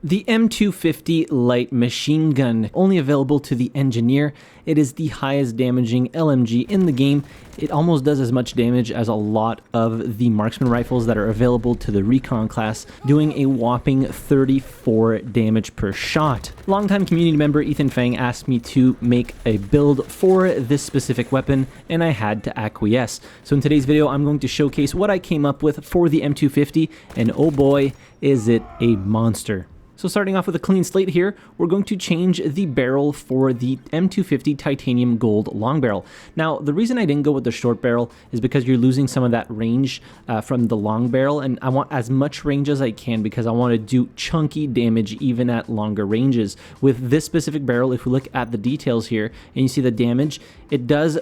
The M250 light machine gun, only available to the engineer. It is the highest damaging LMG in the game. It almost does as much damage as a lot of the marksman rifles that are available to the recon class, doing a whopping 34 damage per shot. Longtime community member Ethan Fang asked me to make a build for this specific weapon, and I had to acquiesce. So in today's video, I'm going to showcase what I came up with for the M250, and oh boy, is it a monster. So starting off with a clean slate here, we're going to change the barrel for the M250 titanium gold long barrel. Now, the reason I didn't go with the short barrel is because you're losing some of that range from the long barrel, and I want as much range as I can because I want to do chunky damage even at longer ranges. With this specific barrel, if we look at the details here and you see the damage, it does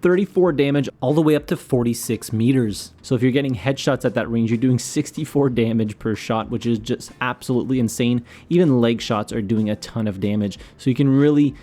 34 damage all the way up to 46 meters. So if you're getting headshots at that range, you're doing 64 damage per shot, which is just absolutely insane. Even leg shots are doing a ton of damage. So you can really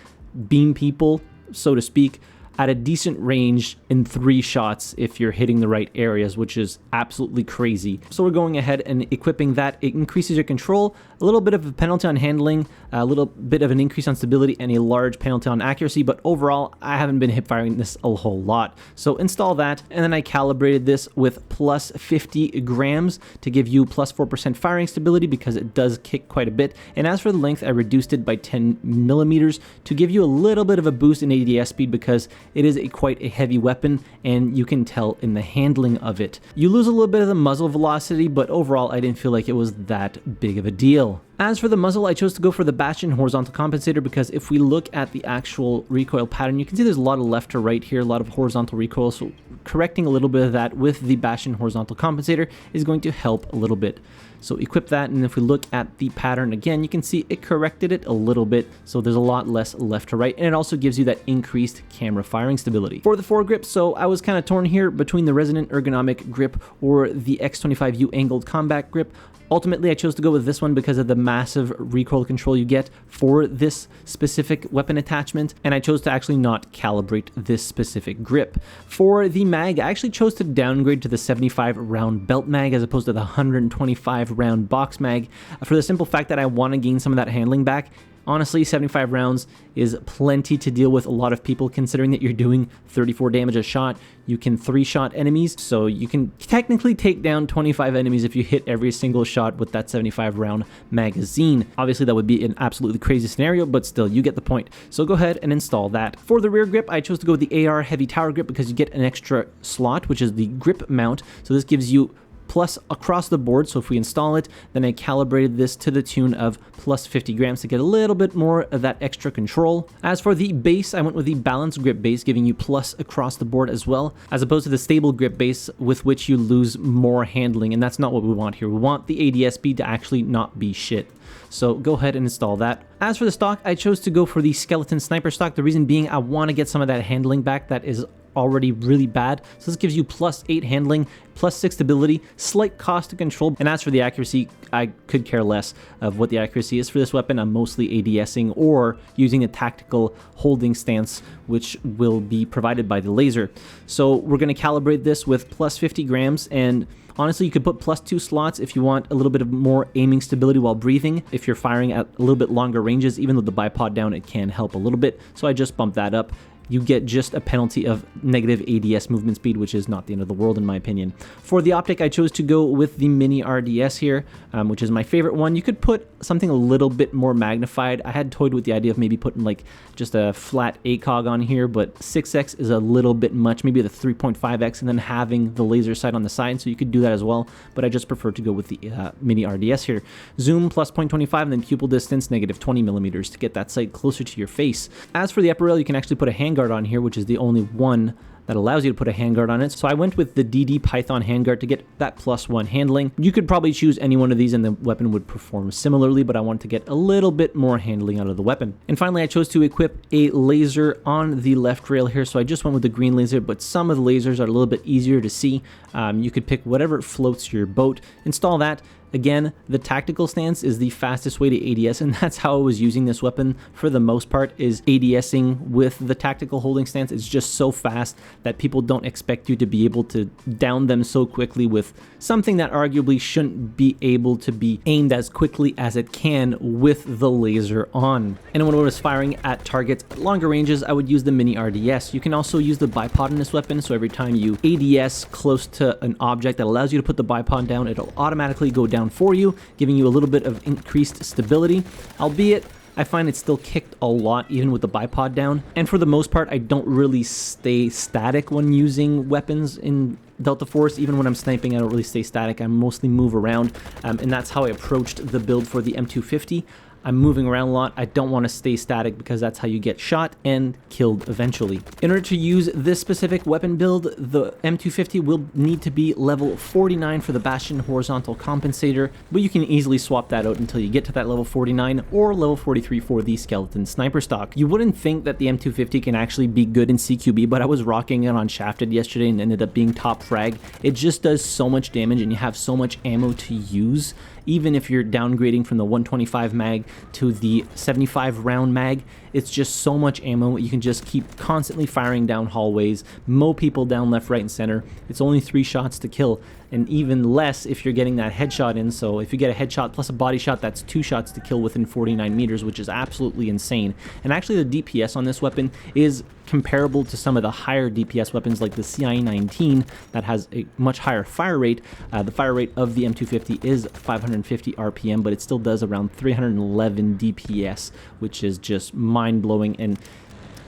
beam people, so to speak, at a decent range in 3 shots if you're hitting the right areas, which is absolutely crazy. So we're going ahead and equipping that. It increases your control, a little bit of a penalty on handling, a little bit of an increase on stability, and a large penalty on accuracy, but overall, I haven't been hip firing this a whole lot. So install that, and then I calibrated this with plus 50 grams to give you plus 4% firing stability because it does kick quite a bit. And as for the length, I reduced it by 10 millimeters to give you a little bit of a boost in ADS speed because it is quite a heavy weapon, and you can tell in the handling of it. You lose a little bit of the muzzle velocity, but overall I didn't feel like it was that big of a deal. As for the muzzle, I chose to go for the Bastion horizontal compensator because if we look at the actual recoil pattern, you can see there's a lot of left to right here, a lot of horizontal recoil, so correcting a little bit of that with the Bastion horizontal compensator is going to help a little bit. So equip that, and if we look at the pattern again, you can see it corrected it a little bit, so there's a lot less left to right, and it also gives you that increased camera firing stability. For the foregrip, so I was kind of torn here between the Resonant Ergonomic Grip or the X25U Angled Combat Grip. Ultimately, I chose to go with this one because of the massive recoil control you get for this specific weapon attachment, and I chose to actually not calibrate this specific grip. For the mag, I actually chose to downgrade to the 75 round belt mag as opposed to the 125 round box mag for the simple fact that I want to gain some of that handling back. Honestly, 75 rounds is plenty to deal with a lot of people, considering that you're doing 34 damage a shot. You can 3-shot enemies, so you can technically take down 25 enemies if you hit every single shot with that 75 round magazine. Obviously, that would be an absolutely crazy scenario, but still, you get the point. So go ahead and install that. For the rear grip, I chose to go with the AR Heavy Tower Grip because you get an extra slot, which is the grip mount. So this gives you plus across the board. So if we install it, then I calibrated this to the tune of plus 50 grams to get a little bit more of that extra control. As for the base, I went with the balanced grip base, giving you plus across the board as well, as opposed to the stable grip base with which you lose more handling, and that's not what we want here. We want the ADS speed to actually not be shit. So go ahead and install that. As for the stock, I chose to go for the Skeleton Sniper stock. The reason being I want to get some of that handling back that is already really bad. So this gives you plus 8 handling, plus 6 stability, slight cost to control. And as for the accuracy, I could care less of what the accuracy is for this weapon. I'm mostly ADSing or using a tactical holding stance, which will be provided by the laser. So we're going to calibrate this with plus 50 grams, and honestly, you could put plus 2 slots if you want a little bit of more aiming stability while breathing. If you're firing at a little bit longer ranges, even though the bipod down, it can help a little bit. So I just bumped that up. You get just a penalty of negative ADS movement speed, which is not the end of the world in my opinion. For the optic, I chose to go with the Mini RDS here, which is my favorite one. You could put something a little bit more magnified. I had toyed with the idea of maybe putting like just a flat ACOG on here, but 6x is a little bit much, maybe the 3.5x, and then having the laser sight on the side, so you could do that as well, but I just prefer to go with the Mini RDS here. Zoom plus 0.25, and then pupil distance negative 20 millimeters to get that sight closer to your face. As for the upper rail, you can actually put a handguard on here, which is the only one that allows you to put a handguard on it. So I went with the DD Python handguard to get that +1 handling. You could probably choose any one of these and the weapon would perform similarly, but I wanted to get a little bit more handling out of the weapon. And finally, I chose to equip a laser on the left rail here. So I just went with the green laser, but some of the lasers are a little bit easier to see. You could pick whatever floats your boat, install that, Again, the tactical stance is the fastest way to ADS, and that's how I was using this weapon for the most part, is ADSing with the tactical holding stance. It's just so fast that people don't expect you to be able to down them so quickly with something that arguably shouldn't be able to be aimed as quickly as it can with the laser on. And when I was firing at targets at longer ranges, I would use the mini RDS. You can also use the bipod in this weapon, so every time you ADS close to an object that allows you to put the bipod down, it'll automatically go down for you, giving you a little bit of increased stability, albeit I find it still kicked a lot even with the bipod down. And for the most part, I don't really stay static when using weapons in Delta Force. Even when I'm sniping, I don't really stay static. I mostly move around, and that's how I approached the build for the M250. I'm moving around a lot. I don't want to stay static because that's how you get shot and killed eventually. In order to use this specific weapon build, the M250 will need to be level 49 for the Bastion horizontal compensator, but you can easily swap that out until you get to that level 49 or level 43 for the skeleton sniper stock. You wouldn't think that the M250 can actually be good in CQB, but I was rocking it on Shafted yesterday and ended up being top frag. It just does so much damage and you have so much ammo to use. Even if you're downgrading from the 125 mag to the 75 round mag, it's just so much ammo. You can just keep constantly firing down hallways, mow people down left, right, and center. It's only 3 shots to kill, and even less if you're getting that headshot in. So if you get a headshot plus a body shot, that's 2 shots to kill within 49 meters, which is absolutely insane. And actually the DPS on this weapon is comparable to some of the higher DPS weapons like the CI-19 that has a much higher fire rate. The fire rate of the M250 is 550 RPM, but it still does around 311 DPS, which is just mind-blowing. And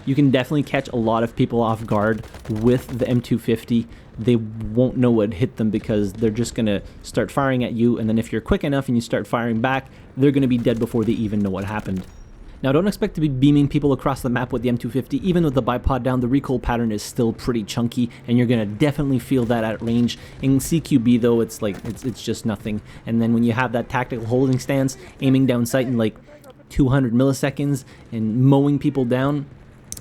you can definitely catch a lot of people off guard with the M250. They won't know what hit them because they're just going to start firing at you, and then if you're quick enough and you start firing back, they're going to be dead before they even know what happened. Now, don't expect to be beaming people across the map with the M250. Even with the bipod down, the recoil pattern is still pretty chunky, and you're going to definitely feel that at range. In CQB, though, it's like it's just nothing. And then when you have that tactical holding stance, aiming down sight in like 200 milliseconds and mowing people down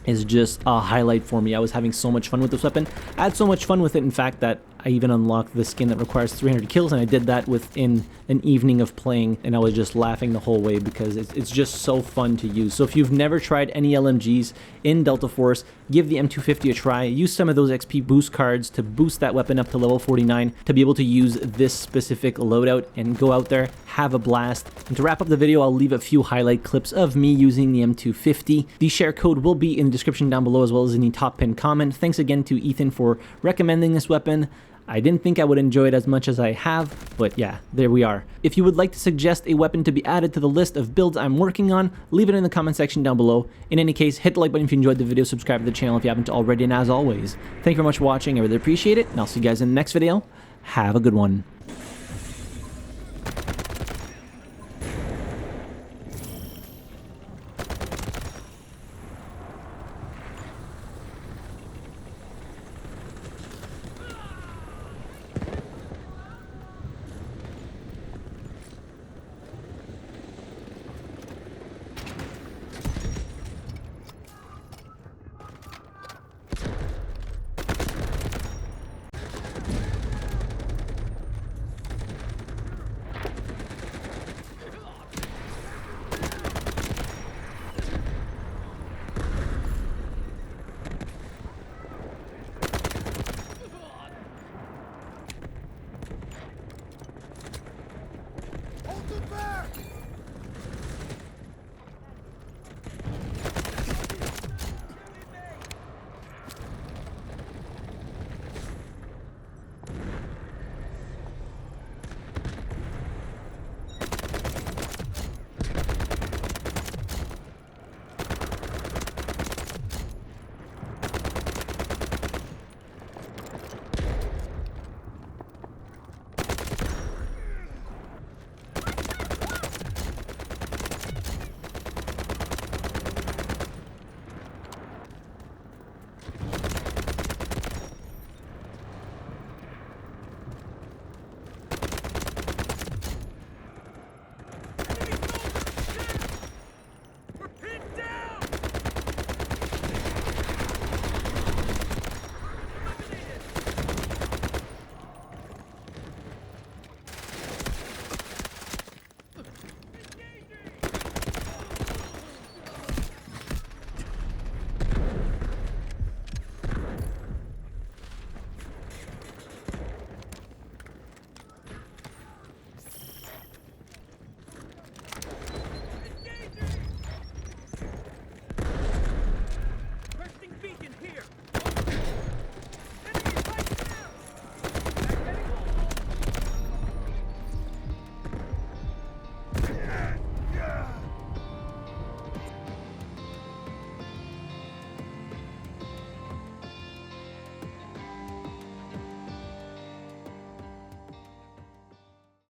is just a highlight for me. I was having so much fun with this weapon. I had so much fun with it, in fact, that I even unlocked the skin that requires 300 kills, and I did that within an evening of playing, and I was just laughing the whole way because it's just so fun to use. So if you've never tried any LMGs in Delta Force, give the M250 a try. Use some of those XP boost cards to boost that weapon up to level 49 to be able to use this specific loadout and go out there, have a blast. And to wrap up the video, I'll leave a few highlight clips of me using the M250. The share code will be in the description down below as well as in the top pinned comment. Thanks again to Ethan for recommending this weapon. I didn't think I would enjoy it as much as I have, but yeah, there we are. If you would like to suggest a weapon to be added to the list of builds I'm working on, leave it in the comment section down below. In any case, hit the like button if you enjoyed the video, subscribe to the channel if you haven't already, and as always, thank you very much for watching, I really appreciate it, and I'll see you guys in the next video. Have a good one.